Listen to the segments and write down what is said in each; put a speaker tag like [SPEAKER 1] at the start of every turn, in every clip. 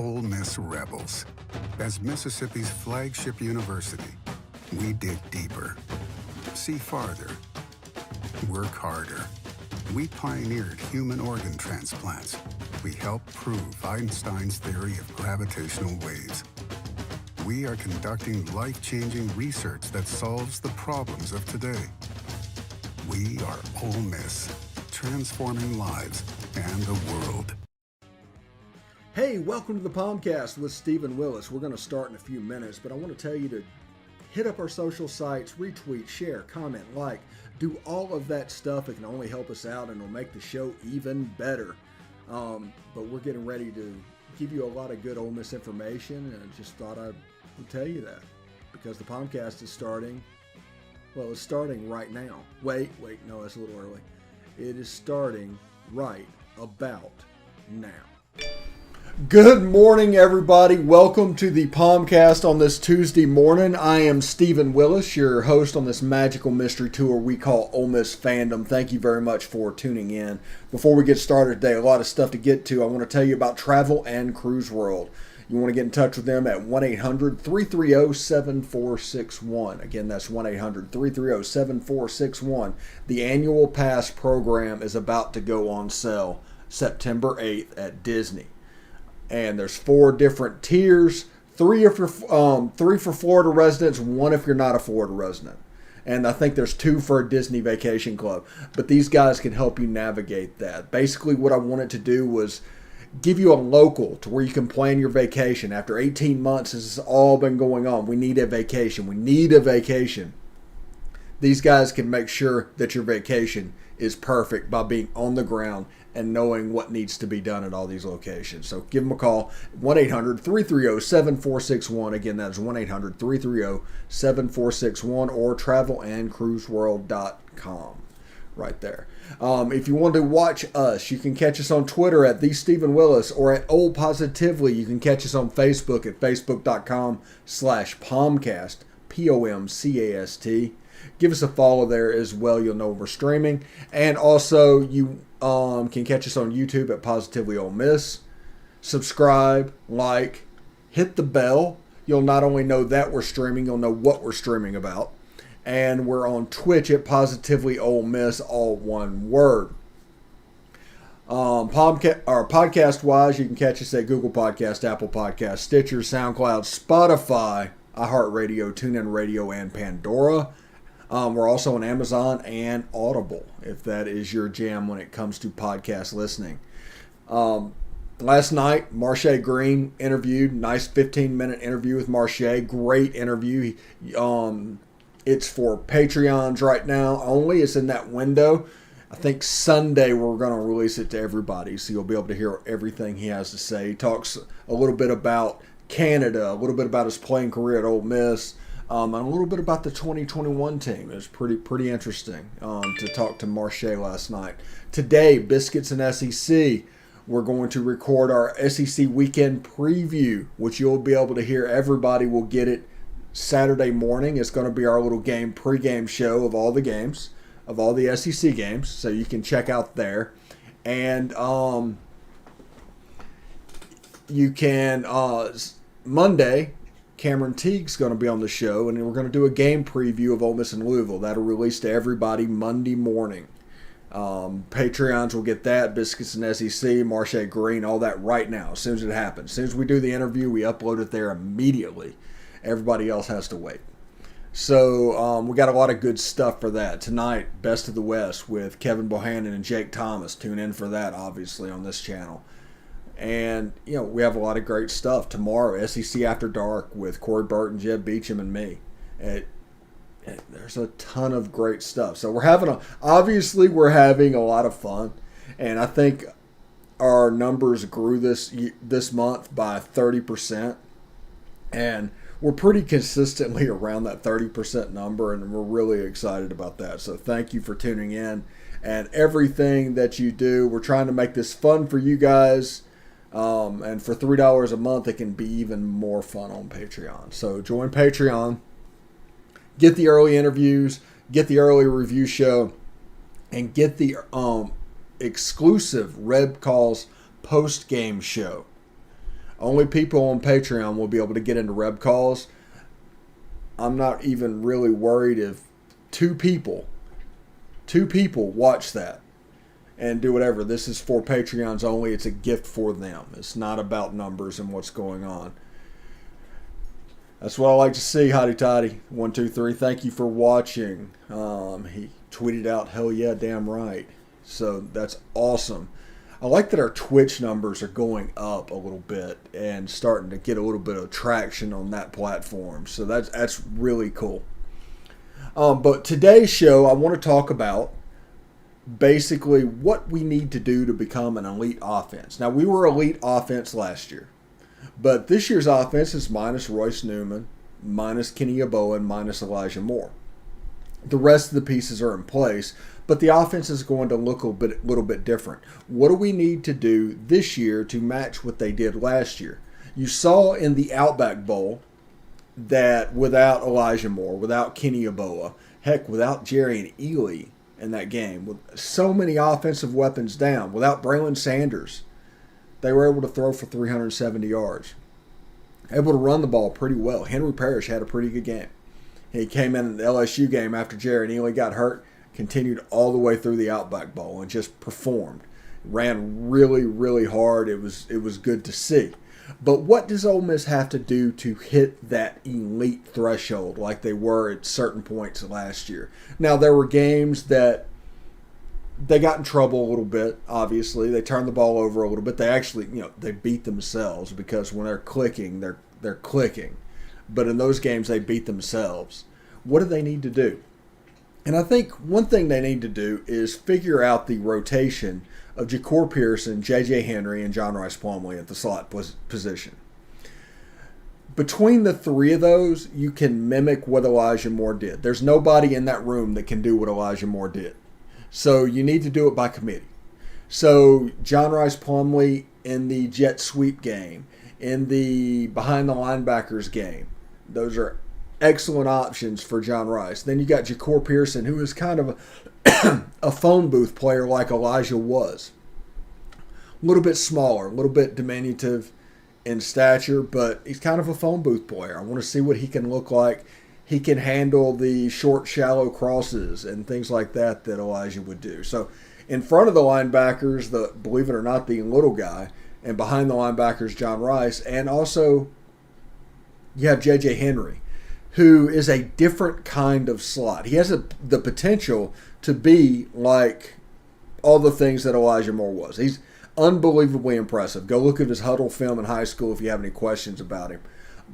[SPEAKER 1] Ole Miss Rebels. As Mississippi's flagship university, we dig deeper, see farther, work harder. We pioneered human organ transplants. We helped prove Einstein's theory of gravitational waves. We are conducting life-changing research that solves the problems of today. We are Ole Miss, transforming lives and the world.
[SPEAKER 2] Hey, welcome to the POMcast with Stephen Willis. We're going to start in a few minutes, but I want to tell you to hit up our social sites, retweet, share, comment, like, do all of that stuff. It can only help us out and it'll make the show even better. But we're getting ready to give you a lot of good Ole Miss information, and I just thought I would tell you that because the POMcast is starting. Well, it's starting right now. Wait, no, that's a little early. It is starting right about now. Good morning, everybody. Welcome to the POMcast on this Tuesday morning. I am Stephen Willis, your host on this magical mystery tour we call Ole Miss Fandom. Thank you very much for tuning in. Before we get started today, a lot of stuff to get to. I want to tell you about Travel and Cruise World. You want to get in touch with them at 1-800-330-7461. Again, that's 1-800-330-7461. The annual pass program is about to go on sale September 8th at Disney. And there's 4 different tiers, 3 for Florida residents, 1 if you're not a Florida resident. And I think there's 2 for a Disney Vacation Club. But these guys can help you navigate that. Basically, what I wanted to do was give you a local to where you can plan your vacation. After 18 months, this has all been going on. We need a vacation. We need a vacation. These guys can make sure that your vacation is perfect by being on the ground and knowing what needs to be done at all these locations. So give them a call, 1-800-330-7461. Again, that is 1-800-330-7461 or travelandcruiseworld.com right there. If you want to watch us, you can catch us on Twitter at @TheStephenWillis or at Old Positively. You can catch us on Facebook at facebook.com/POMcast, POMcast. Give us a follow there as well. You'll know we're streaming. And also, you can catch us on YouTube at Positively Ole Miss. Subscribe, like, hit the bell. You'll not only know that we're streaming, you'll know what we're streaming about. And we're on Twitch at Positively Ole Miss, all one word. Podcast-wise, you can catch us at Google Podcast, Apple Podcast, Stitcher, SoundCloud, Spotify, iHeartRadio, TuneIn Radio, and Pandora. We're also on Amazon and Audible, if that is your jam when it comes to podcast listening. Last night, Marsha Green interviewed. Nice 15-minute interview with Marsha. Great interview. It's for Patreons right now only. It's in that window. I think Sunday we're going to release it to everybody, so you'll be able to hear everything he has to say. He talks a little bit about Canada, a little bit about his playing career at Ole Miss, and a little bit about the 2021 team. It was pretty interesting to talk to Marsha last night. Today, Biscuits and SEC, we're going to record our SEC weekend preview, which you'll be able to hear. Everybody will get it Saturday morning. It's going to be our little pregame show of all the games, of all the SEC games, so you can check out there. And you can, Monday, Cameron Teague's going to be on the show, and we're going to do a game preview of Ole Miss and Louisville. That'll release to everybody Monday morning. Patreons will get that, Biscuits and SEC, Marsha Green, all that right now, as soon as it happens. As soon as we do the interview, we upload it there immediately. Everybody else has to wait. So we got a lot of good stuff for that. Tonight, Best of the West with Kevin Bohannon and Jake Thomas. Tune in for that, obviously, on this channel. And, we have a lot of great stuff. Tomorrow, SEC After Dark with Corey Burton, Jeb Beecham, and me. There's a ton of great stuff. So we're having a lot of fun. And I think our numbers grew this month by 30%. And we're pretty consistently around that 30% number, and we're really excited about that. So thank you for tuning in and everything that you do. We're trying to make this fun for you guys. And for $3 a month, it can be even more fun on Patreon. So join Patreon, get the early interviews, get the early review show, and get the exclusive Red Calls post-game show. Only people on Patreon will be able to get into reb calls. I'm not even really worried if two people watch that and do whatever. This is for Patreons only. It's a gift for them. It's not about numbers and what's going on. That's what I like to see, Hotty Toddy. 123. Thank you for watching. He tweeted out, hell yeah, damn right. So that's awesome. I like that our Twitch numbers are going up a little bit and starting to get a little bit of traction on that platform. So that's really cool. But today's show, I want to talk about basically what we need to do to become an elite offense. Now, we were elite offense last year, but this year's offense is minus Royce Newman, minus Kenny Yeboah, and minus Elijah Moore. The rest of the pieces are in place, but the offense is going to look a little bit different. What do we need to do this year to match what they did last year? You saw in the Outback Bowl that without Elijah Moore, without Kenny Yeboah, heck, without Jerry and Ely in that game, with so many offensive weapons down, without Braylon Sanders, they were able to throw for 370 yards. Able to run the ball pretty well. Henry Parrish had a pretty good game. He came in the LSU game after Jerry and Ely got hurt, continued all the way through the Outback Bowl and just performed. Ran really, really hard. It was good to see. But what does Ole Miss have to do to hit that elite threshold like they were at certain points last year? Now, there were games that they got in trouble a little bit, obviously. They turned the ball over a little bit. They actually, they beat themselves because when they're clicking, they're clicking. But in those games, they beat themselves. What do they need to do? And I think one thing they need to do is figure out the rotation of Jacor Pearson, J.J. Henry, and John Rice Plumlee at the slot position. Between the three of those, you can mimic what Elijah Moore did. There's nobody in that room that can do what Elijah Moore did. So you need to do it by committee. So John Rice Plumlee in the jet sweep game, in the behind the linebackers game, those are excellent options for John Rice. Then you got Jacor Pearson, who is kind of a phone booth player like Elijah was. A little bit smaller, a little bit diminutive in stature, but he's kind of a phone booth player. I want to see what he can look like. He can handle the short, shallow crosses and things like that Elijah would do. So in front of the linebackers, believe it or not, the little guy, and behind the linebackers, John Rice, and also you have J.J. Henry, who is a different kind of slot. He has the potential to be like all the things that Elijah Moore was. He's unbelievably impressive. Go look at his huddle film in high school if you have any questions about him.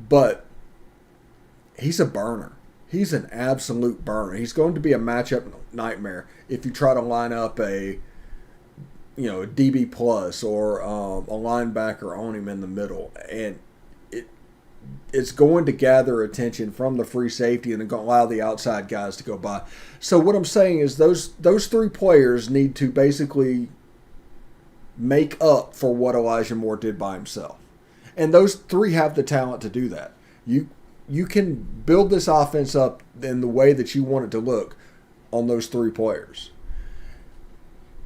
[SPEAKER 2] But he's a burner. He's an absolute burner. He's going to be a matchup nightmare if you try to line up a DB plus or a linebacker on him in the middle. And it's going to gather attention from the free safety and allow the outside guys to go by. So what I'm saying is those three players need to basically make up for what Elijah Moore did by himself. And those three have the talent to do that. You can build this offense up in the way that you want it to look on those three players.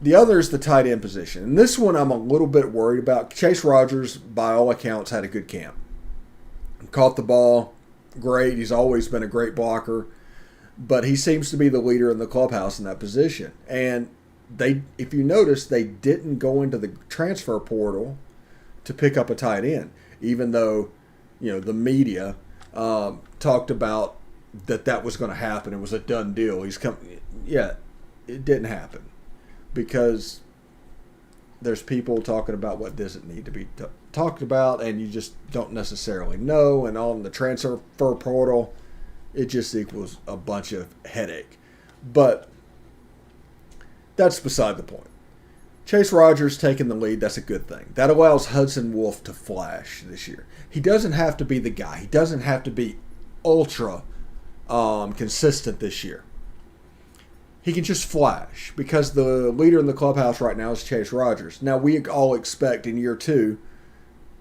[SPEAKER 2] The other is the tight end position. And this one I'm a little bit worried about. Chase Rogers, by all accounts, had a good camp. Caught the ball great. He's always been a great blocker. But he seems to be the leader in the clubhouse in that position. And if you notice, they didn't go into the transfer portal to pick up a tight end, even though the media talked about that was going to happen. It was a done deal. It didn't happen because there's people talking about what doesn't need to be talked about, and you just don't necessarily know. And on the transfer portal, it just equals a bunch of headache. But that's beside the point. Chase Rogers taking the lead, that's a good thing. That allows Hudson Wolf to flash this year. He doesn't have to be the guy. He doesn't have to be ultra consistent this year. He can just flash because the leader in the clubhouse right now is Chase Rogers. Now, we all expect in year two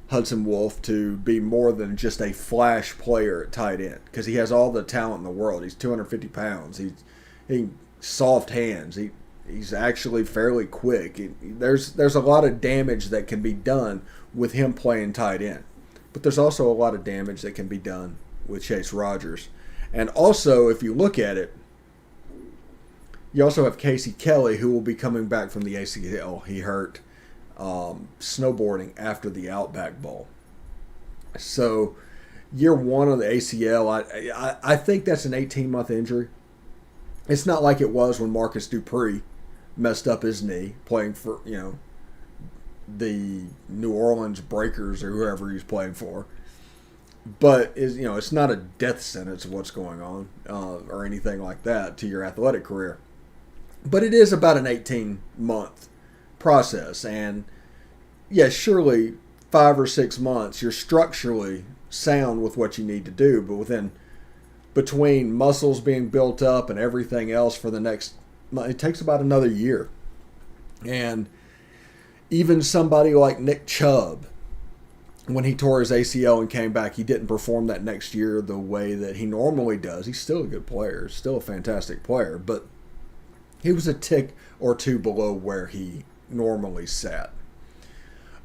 [SPEAKER 2] Hudson Wolf to be more than just a flash player at tight end because he has all the talent in the world. He's 250 pounds. He soft hands. He's actually fairly quick. There's a lot of damage that can be done with him playing tight end. But there's also a lot of damage that can be done with Chase Rogers. And also, if you look at it, you also have Casey Kelly, who will be coming back from the ACL. He hurt snowboarding after the Outback Bowl. So year one of the ACL, I think that's an 18-month injury. It's not like it was when Marcus Dupree messed up his knee playing for, the New Orleans Breakers or whoever he's playing for. But it's not a death sentence of what's going on or anything like that to your athletic career. But it is about an 18-month process. And, surely 5 or 6 months, you're structurally sound with what you need to do. But between muscles being built up and everything else for the next, it takes about another year. And even somebody like Nick Chubb, when he tore his ACL and came back, he didn't perform that next year the way that he normally does. He's still a good player, still a fantastic player, but he was a tick or two below where he normally sat.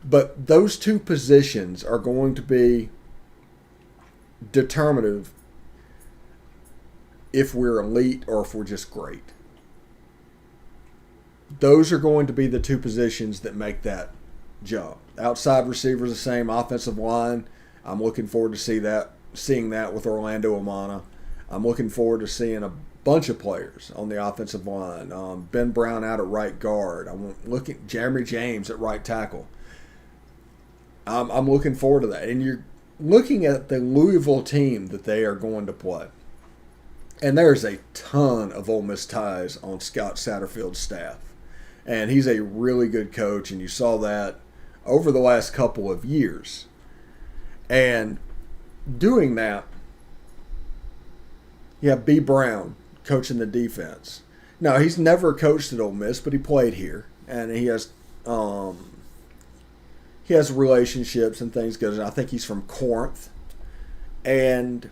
[SPEAKER 2] But those two positions are going to be determinative if we're elite or if we're just great. Those are going to be the two positions that make that jump. Outside receivers the same, offensive line. I'm looking forward to seeing that with Orlando Amana. I'm looking forward to seeing a bunch of players on the offensive line. Ben Brown out at right guard. I'm looking at Jeremy James at right tackle. I'm looking forward to that. And you're looking at the Louisville team that they are going to play. And there's a ton of Ole Miss ties on Scott Satterfield's staff. And he's a really good coach, and you saw that over the last couple of years. And doing that, you have B. Brown coaching the defense. Now, he's never coached at Ole Miss, but he played here. And he has relationships and things good. I think he's from Corinth. And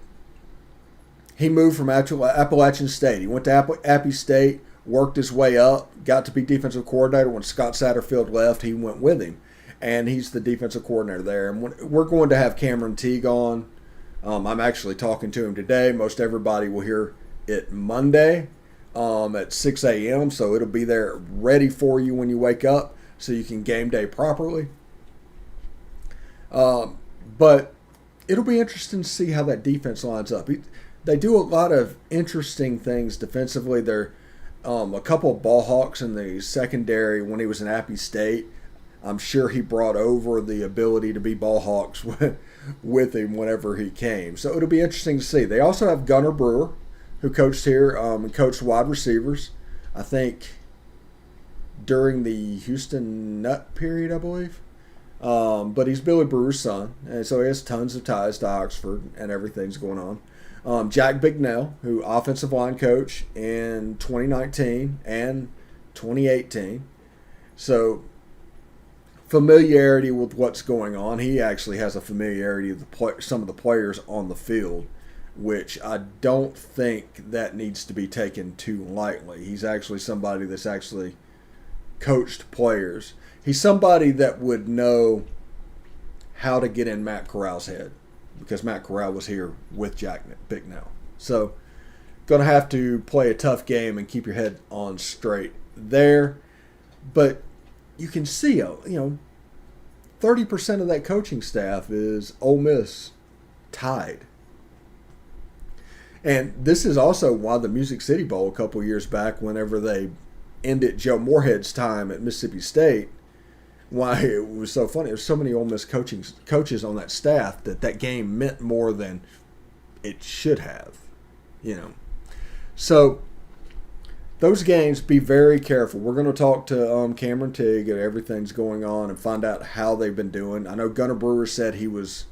[SPEAKER 2] he moved from Appalachian State. He went to Appy State, worked his way up, got to be defensive coordinator. When Scott Satterfield left, he went with him. And he's the defensive coordinator there. And we're going to have Cameron Teague on. I'm actually talking to him today. Most everybody will hear it Monday at 6 a.m. So it'll be there ready for you when you wake up so you can game day properly. But it'll be interesting to see how that defense lines up. They do a lot of interesting things defensively. They're a couple of ball hawks in the secondary when he was in Appy State. I'm sure he brought over the ability to be ball hawks with him whenever he came. So it'll be interesting to see. They also have Gunnar Brewer, who coached here and coached wide receivers, I think, during the Houston Nutt period, I believe. But he's Billy Brewer's son, and so he has tons of ties to Oxford and everything's going on. Jack Bignell, who offensive line coach in 2019 and 2018. So familiarity with what's going on. He actually has a familiarity with some of the players on the field, which I don't think that needs to be taken too lightly. He's actually somebody that's actually coached players. He's somebody that would know how to get in Matt Corral's head, because Matt Corral was here with Jack Bignell. So going to have to play a tough game and keep your head on straight there. But you can see, 30% of that coaching staff is Ole Miss tied. And this is also why the Music City Bowl a couple years back, whenever they ended Joe Moorhead's time at Mississippi State, why it was so funny. There's so many Ole Miss coaches on that staff that game meant more than it should have, So those games, be very careful. We're going to talk to Cameron Teague and everything's going on and find out how they've been doing. I know Gunnar Brewer said he was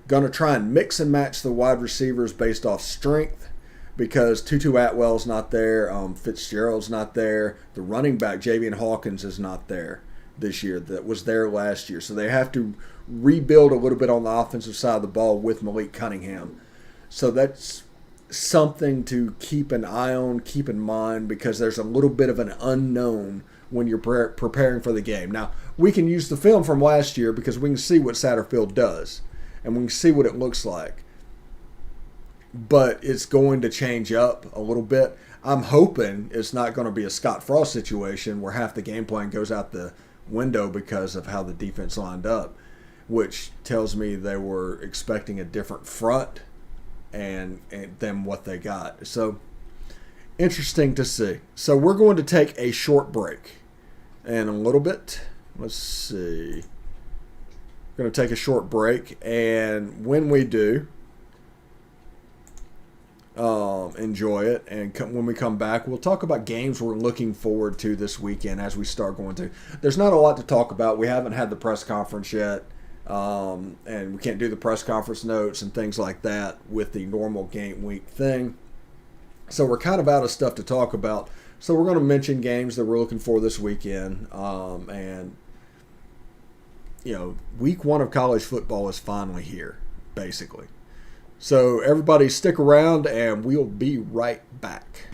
[SPEAKER 2] going to try and mix and match the wide receivers based off strength, because Tutu Atwell's not there, Fitzgerald's not there, the running back Javian Hawkins is not there this year that was there last year. So they have to rebuild a little bit on the offensive side of the ball with Malik Cunningham. So that's something to keep an eye on, keep in mind, because there's a little bit of an unknown when you're preparing for the game. Now, we can use the film from last year because we can see what Satterfield does, and we can see what it looks like. But it's going to change up a little bit. I'm hoping it's not going to be a Scott Frost situation where half the game plan goes out the window because of how the defense lined up, which tells me they were expecting a different front and than what they got. So, interesting to see. So, we're going to take a short break in a little bit. Let's see. We're going to take a short break, and when we do, enjoy it, and when we come back, we'll talk about games we're looking forward to this weekend as we start going to. There's not a lot to talk about. We haven't had the press conference yet, and we can't do the press conference notes and things like that with the normal game week thing. So we're kind of out of stuff to talk about. So we're going to mention games that we're looking for this weekend, and week 1 of college football is finally here, basically. So everybody stick around, and we'll be right back.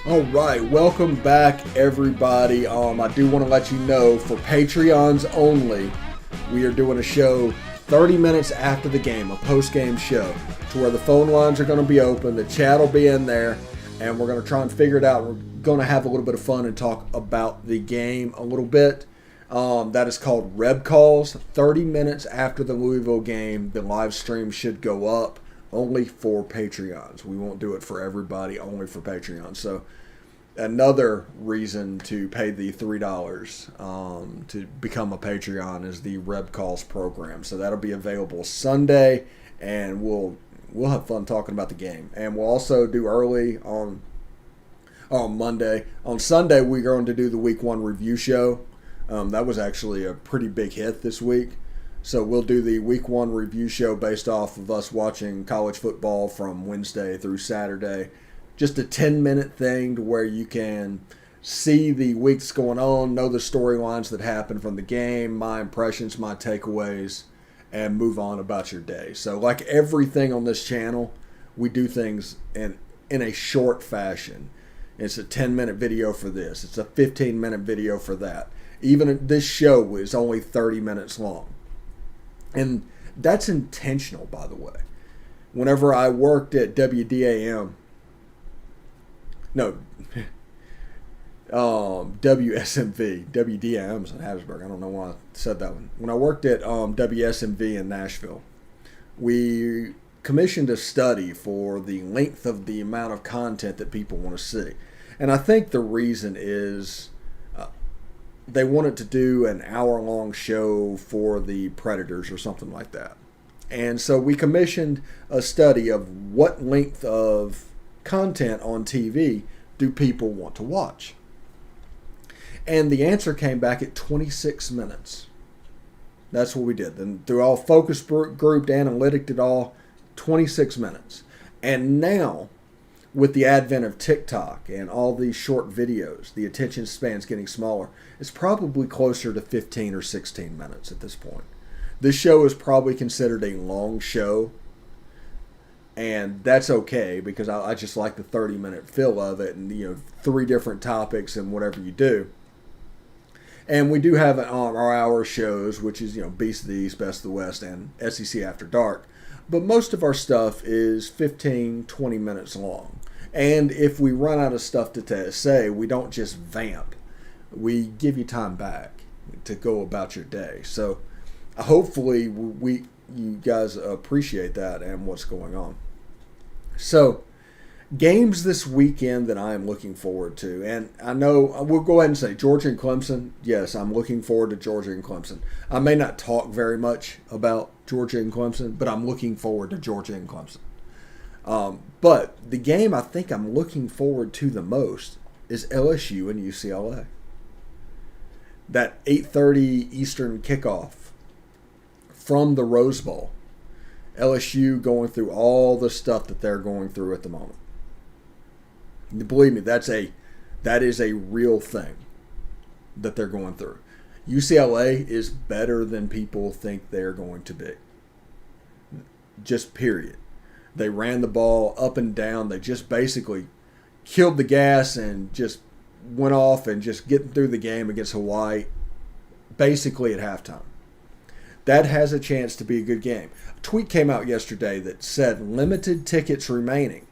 [SPEAKER 2] All right, welcome back, everybody. I do want to let you know, for Patreons only, we are doing a show 30 minutes after the game, a post-game show, to where the phone lines are going to be open, the chat will be in there, and we're going to try and figure it out. We're going to have a little bit of fun and talk about the game a little bit. That is called Reb Calls. 30 minutes after the Louisville game, the live stream should go up, only for Patreons. We won't do it for everybody, only for Patreons. So another reason to pay the $3 to become a Patreon is the Reb Calls program. So that'll be available Sunday, and we'll have fun talking about the game. And we'll also do early on Monday. On Sunday, we're going to do the Week 1 review show. That was actually a pretty big hit this week. So we'll do the Week 1 review show based off of us watching college football from Wednesday through Saturday. Just a 10-minute thing to where you can see the weeks going on, know the storylines that happened from the game, my impressions, my takeaways, and move on about your day. So like everything on this channel, we do things in a short fashion. It's a 10-minute video for this. It's a 15-minute video for that. Even this show is only 30 minutes long. And that's intentional, by the way. Whenever I worked at WSMV, WDAM's in Hattiesburg. I don't know why I said that one. When I worked at WSMV in Nashville, we commissioned a study for the length of the amount of content that people want to see. And I think the reason is they wanted to do an hour-long show for the Predators or something like that. And so we commissioned a study of what length of content on TV do people want to watch. And the answer came back at 26 minutes. That's what we did. Then through all focus grouped, analytic it all, 26 minutes. And now, with the advent of TikTok and all these short videos, the attention span's getting smaller. It's probably closer to 15 or 16 minutes at this point. This show is probably considered a long show, and that's okay because I just like the 30-minute feel of it, and 3 different topics and whatever you do. And we do have our hour shows, which is Beast of the East, Best of the West, and SEC After Dark. But most of our stuff is 15, 20 minutes long. And if we run out of stuff to say, we don't just vamp. we give you time back to go about your day. So hopefully you guys appreciate that and what's going on. So games this weekend that I am looking forward to, and I know we'll go ahead and say Georgia and Clemson. Yes, I'm looking forward to Georgia and Clemson. I may not talk very much about Georgia and Clemson, but I'm looking forward to Georgia and Clemson. But the game I think I'm looking forward to the most is LSU and UCLA. That 8:30 Eastern kickoff from the Rose Bowl. LSU going through all the stuff that they're going through at the moment. Believe me, that is a real thing that they're going through. UCLA is better than people think they're going to be. Just period. They ran the ball up and down. They just basically killed the gas and just went off and just getting through the game against Hawaii basically at halftime. That has a chance to be a good game. A tweet came out yesterday that said limited tickets remaining.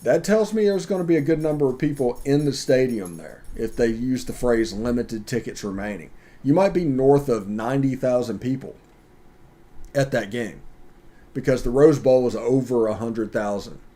[SPEAKER 2] That tells me there's going to be a good number of people in the stadium there if they use the phrase limited tickets remaining. You might be north of 90,000 people at that game because the Rose Bowl was over 100,000